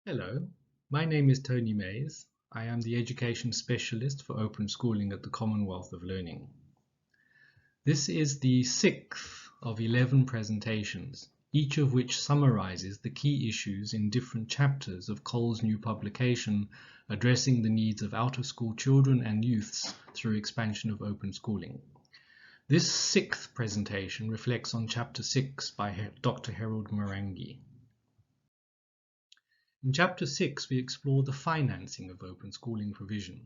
Hello, my name is Tony Mays. I am the Education Specialist for Open Schooling at the Commonwealth of Learning. This is the 6th of 11 presentations, each of which summarizes the key issues in different chapters of COL's new publication addressing the needs of out-of-school children and youths through expansion of open schooling. This 6th presentation reflects on Chapter 6 by Dr. Harold Maranghi. In Chapter 6, we explore the financing of open schooling provision.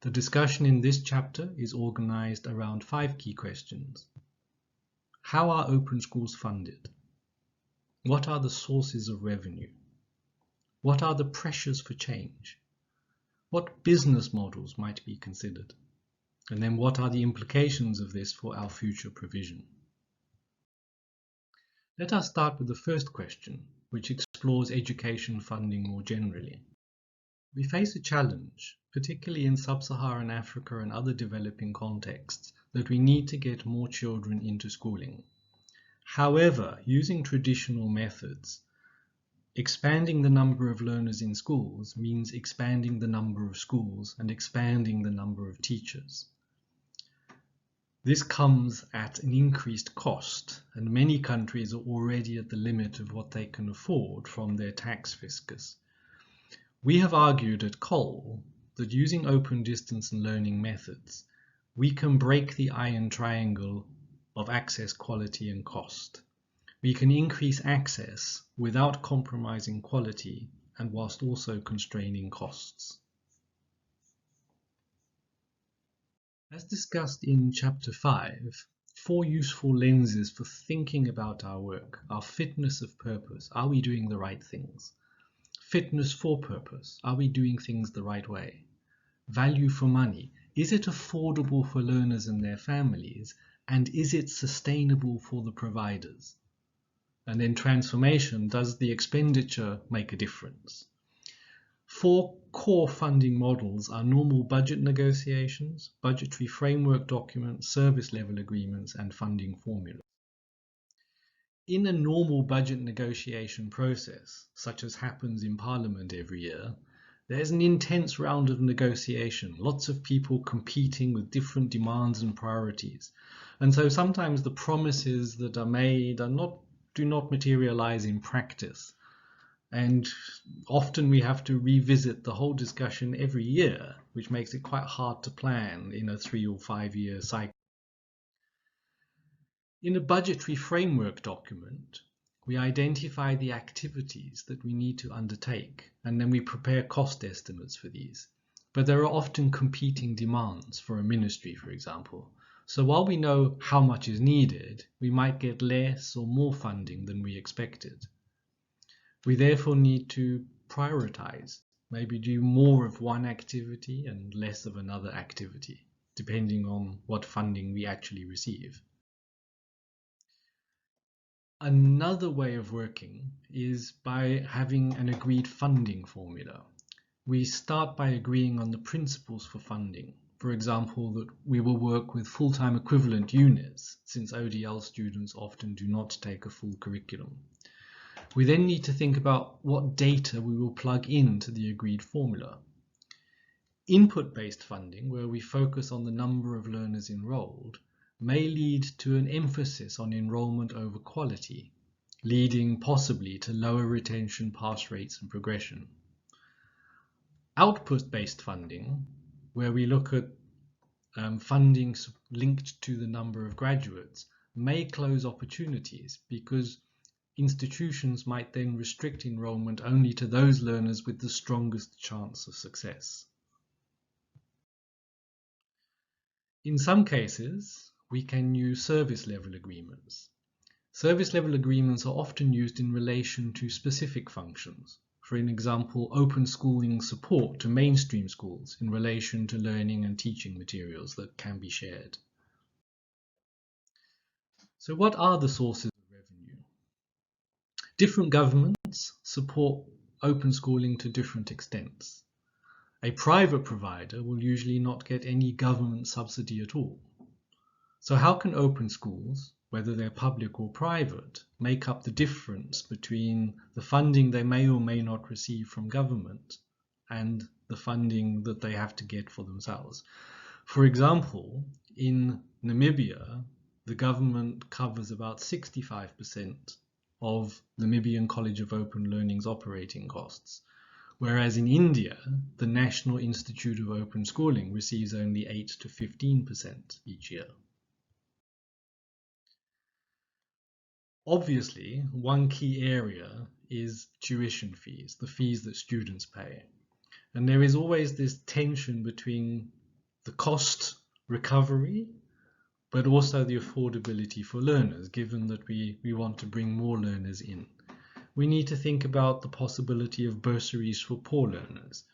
The discussion in this chapter is organized around 5 key questions. How are open schools funded? What are the sources of revenue? What are the pressures for change? What business models might be considered? And then what are the implications of this for our future provision? Let us start with the first question, which explores education funding more generally. We face a challenge, particularly in sub-Saharan Africa and other developing contexts, that we need to get more children into schooling. However, using traditional methods, expanding the number of learners in schools means expanding the number of schools and expanding the number of teachers. This comes at an increased cost, and many countries are already at the limit of what they can afford from their tax fiscus. We have argued at COL that using open distance and learning methods, we can break the iron triangle of access, quality, and cost. We can increase access without compromising quality and whilst also constraining costs. As discussed in Chapter 5, 4 useful lenses for thinking about our work are fitness of purpose. Are we doing the right things? Fitness for purpose. Are we doing things the right way? Value for money. Is it affordable for learners and their families? And is it sustainable for the providers? And then transformation. Does the expenditure make a difference? 4 core funding models are normal budget negotiations, budgetary framework documents, service level agreements, and funding formulas. In a normal budget negotiation process, such as happens in Parliament every year, there's an intense round of negotiation, lots of people competing with different demands and priorities. And so sometimes the promises that are made do not materialize in practice. And often we have to revisit the whole discussion every year, which makes it quite hard to plan in a 3 or 5 year cycle. In a budgetary framework document, we identify the activities that we need to undertake, and then we prepare cost estimates for these. But there are often competing demands for a ministry, for example. So while we know how much is needed, we might get less or more funding than we expected. We therefore need to prioritize, maybe do more of one activity and less of another activity, depending on what funding we actually receive. Another way of working is by having an agreed funding formula. We start by agreeing on the principles for funding. For example, that we will work with full-time equivalent units, since ODL students often do not take a full curriculum. We then need to think about what data we will plug into the agreed formula. Input-based funding, where we focus on the number of learners enrolled, may lead to an emphasis on enrollment over quality, leading possibly to lower retention, pass rates, and progression. Output-based funding, where we look at funding linked to the number of graduates, may close opportunities because institutions might then restrict enrollment only to those learners with the strongest chance of success. In some cases, we can use service level agreements. Service level agreements are often used in relation to specific functions. For example, open schooling support to mainstream schools in relation to learning and teaching materials that can be shared. So what are the sources of revenue? Different governments support open schooling to different extents. A private provider will usually not get any government subsidy at all. So how can open schools, whether they're public or private, make up the difference between the funding they may or may not receive from government and the funding that they have to get for themselves. For example, in Namibia, the government covers about 65% of Namibian College of Open Learning's operating costs, whereas in India, the National Institute of Open Schooling receives only 8 to 15% each year. Obviously, one key area is tuition fees, the fees that students pay. And there is always this tension between the cost recovery, but also the affordability for learners, given that we want to bring more learners in. We need to think about the possibility of bursaries for poor learners.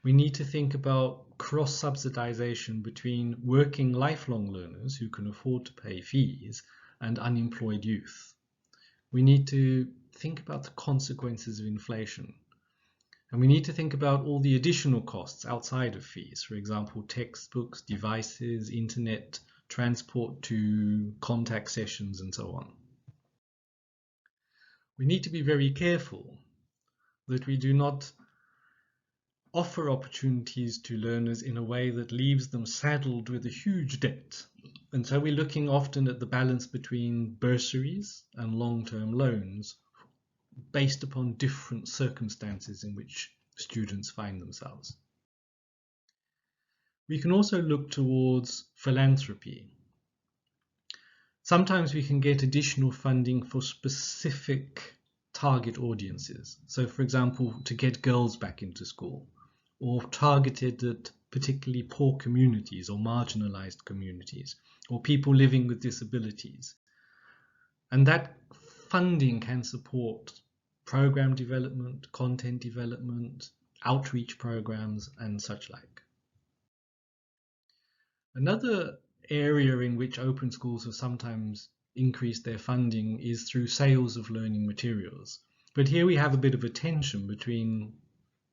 We need to think about cross-subsidization between working lifelong learners who can afford to pay fees and unemployed youth. We need to think about the consequences of inflation. And we need to think about all the additional costs outside of fees, for example, textbooks, devices, internet, transport to contact sessions, and so on. We need to be very careful that we do not offer opportunities to learners in a way that leaves them saddled with a huge debt. And so we're looking often at the balance between bursaries and long-term loans based upon different circumstances in which students find themselves. We can also look towards philanthropy. Sometimes we can get additional funding for specific target audiences. So, for example, to get girls back into school, or targeted at particularly poor communities or marginalized communities, or people living with disabilities. And that funding can support program development, content development, outreach programs, and such like. Another area in which open schools have sometimes increased their funding is through sales of learning materials. But here we have a bit of a tension between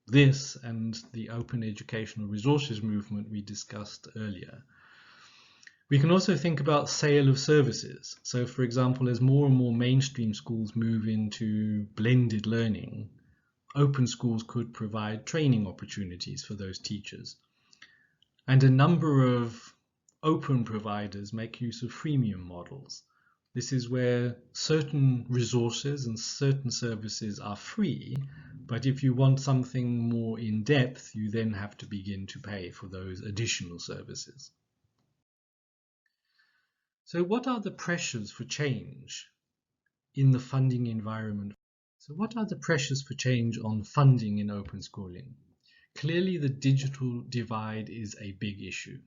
this and the open educational resources movement we discussed earlier. We can also think about sale of services. So, for example, as more and more mainstream schools move into blended learning, open schools could provide training opportunities for those teachers. And a number of open providers make use of freemium models. This is where certain resources and certain services are free, but if you want something more in depth, you then have to begin to pay for those additional services. So what are the pressures for change in the funding environment? So what are the pressures for change on funding in open schooling? Clearly, the digital divide is a big issue.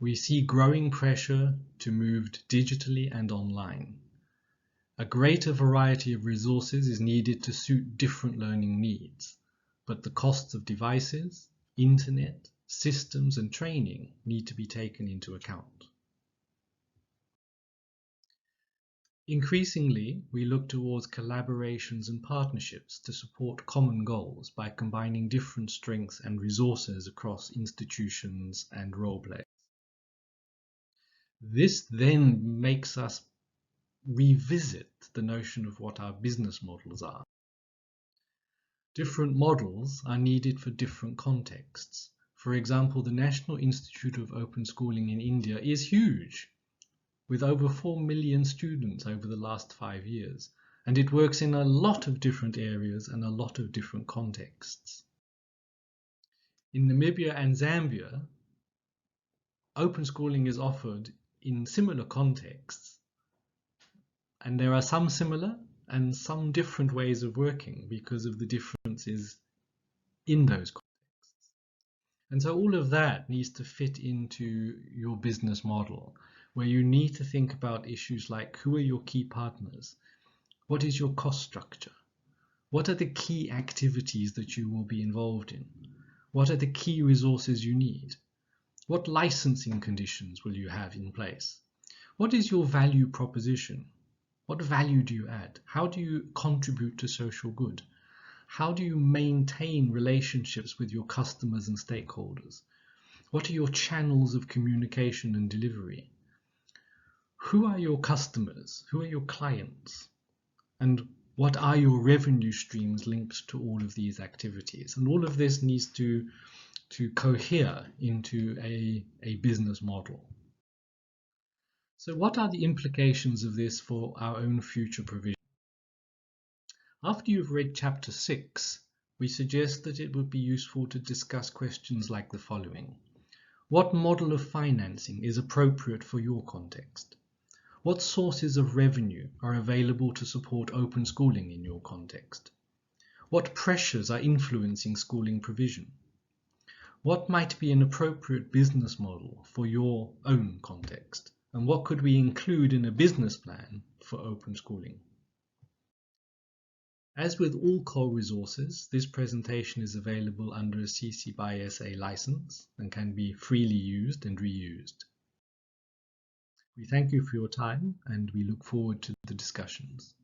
We see growing pressure to move digitally and online. A greater variety of resources is needed to suit different learning needs, but the costs of devices, internet, systems, and training need to be taken into account. Increasingly, we look towards collaborations and partnerships to support common goals by combining different strengths and resources across institutions and role players. This then makes us revisit the notion of what our business models are. Different models are needed for different contexts. For example, the National Institute of Open Schooling in India is huge, with over 4 million students over the last 5 years, and it works in a lot of different areas and a lot of different contexts. In Namibia and Zambia, open schooling is offered in similar contexts, and there are some similar and some different ways of working because of the differences in those contexts. And so all of that needs to fit into your business model, where you need to think about issues like who are your key partners? What is your cost structure? What are the key activities that you will be involved in? What are the key resources you need? What licensing conditions will you have in place? What is your value proposition? What value do you add? How do you contribute to social good? How do you maintain relationships with your customers and stakeholders? What are your channels of communication and delivery? Who are your customers? Who are your clients? And what are your revenue streams linked to all of these activities? And all of this needs to cohere into a business model. So what are the implications of this for our own future provision? After you've read chapter 6, we suggest that it would be useful to discuss questions like the following. What model of financing is appropriate for your context? What sources of revenue are available to support open schooling in your context? What pressures are influencing schooling provision? What might be an appropriate business model for your own context? And what could we include in a business plan for open schooling? As with all core resources, this presentation is available under a CC BY SA license and can be freely used and reused. We thank you for your time and we look forward to the discussions.